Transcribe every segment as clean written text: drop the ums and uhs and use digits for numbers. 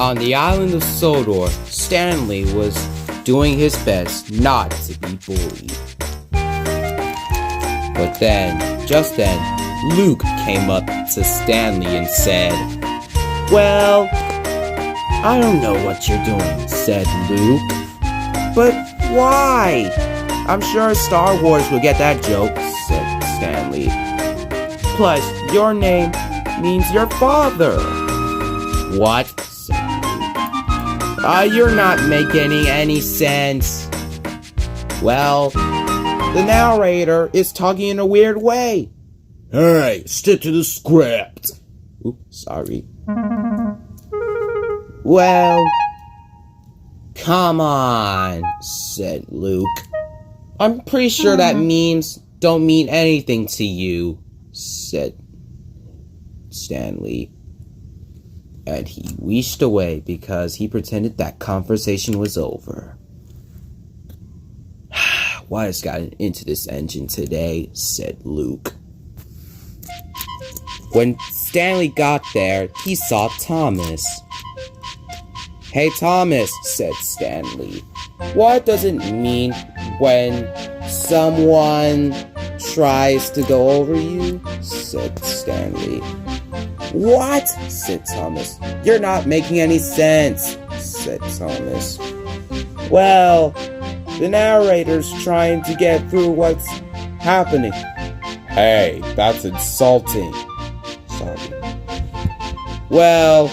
On the island of Sodor, Stanley was doing his best not to be bullied. But then, just then, Luke came up to Stanley and said, "Well, I don't know what you're doing," said Luke. "But why?" "I'm sure Star Wars will get that joke," said Stanley. "Plus, your name means your father." "What?" said Luke. "You're not making any sense." "Well, the narrator is talking in a weird way." "Hey, stick to the script." Oops, sorry. "Well, come on," said Luke. "I'm pretty sure that memes don't mean anything to you," said Stanley. And he wheezed away because he pretended that conversation was over. "What has gotten into this engine today?" said Luke. When Stanley got there, he saw Thomas. "Hey Thomas," said Stanley. "What does it mean when someone tries to go over you?" said Stanley. "What?" said Thomas. "You're not making any sense," said Thomas. "Well, the narrator's trying to get through what's happening." "Hey, that's insulting." "Sorry." "Well,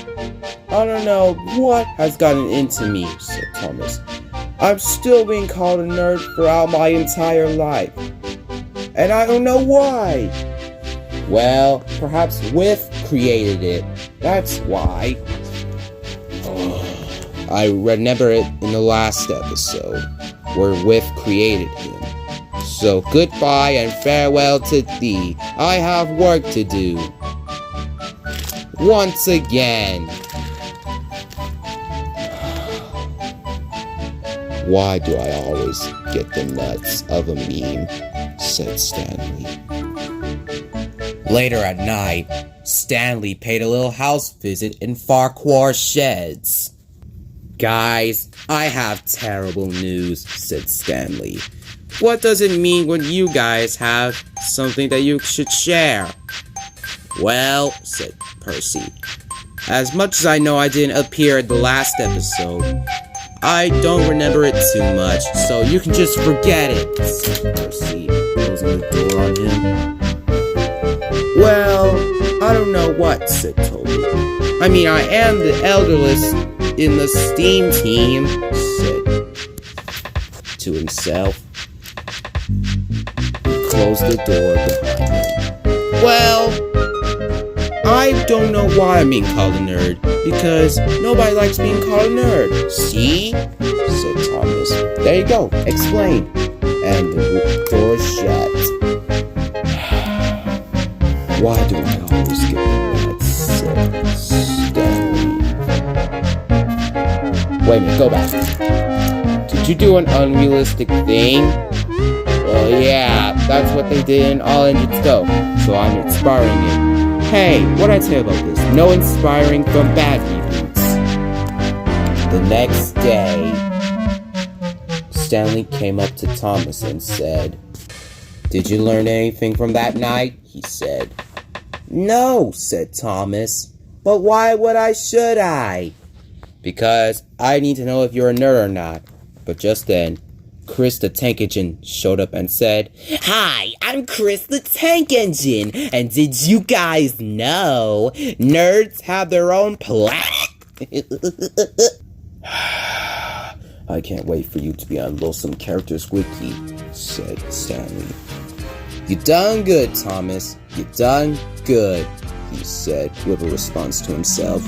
I don't know what has gotten into me," said Thomas. "I'm still being called a nerd throughout my entire life. And I don't know why." "Well, perhaps With created it. That's why." I remember it in the last episode, where With created him. "So goodbye and farewell to thee. I have work to do." Once again. "Why do I always get the nuts of a meme?" said Stanley. Later at night, Stanley paid a little house visit in Farquhar Sheds. "Guys, I have terrible news," said Stanley. "What does it mean when you guys have something that you should share?" "Well," said Percy, "as much as I know I didn't appear in the last episode, I don't remember it too much, so you can just forget it," said Percy, closing the door on him. "Well, I don't know what," said Toby. "I mean, I am the elderless in the STEAM team," said to himself. He closed the door behind him. "Well, I don't know why I'm being called a nerd, because nobody likes being called a nerd." "See?" said Thomas. "There you go, explain." And the door shut. "Why do I always get that?" said Stanley. "Wait a minute, go back. Did you do an unrealistic thing?" "Well, yeah, that's what they did in All Engines Go, so I'm inspiring it." "Hey, what'd I tell you about this? No inspiring from bad reboots." The next day, Stanley came up to Thomas and said, "Did you learn anything from that night?" he said. "No," said Thomas. "But why should I?" "Because I need to know if you're a nerd or not." But just then, Chris the Tank Engine showed up and said, "Hi, I'm Chris the Tank Engine, and did you guys know nerds have their own planet?" "I can't wait for you to be on Lonesome Characters Wiki," said Stanley. "You done good, Thomas. You done good," he said with a response to himself.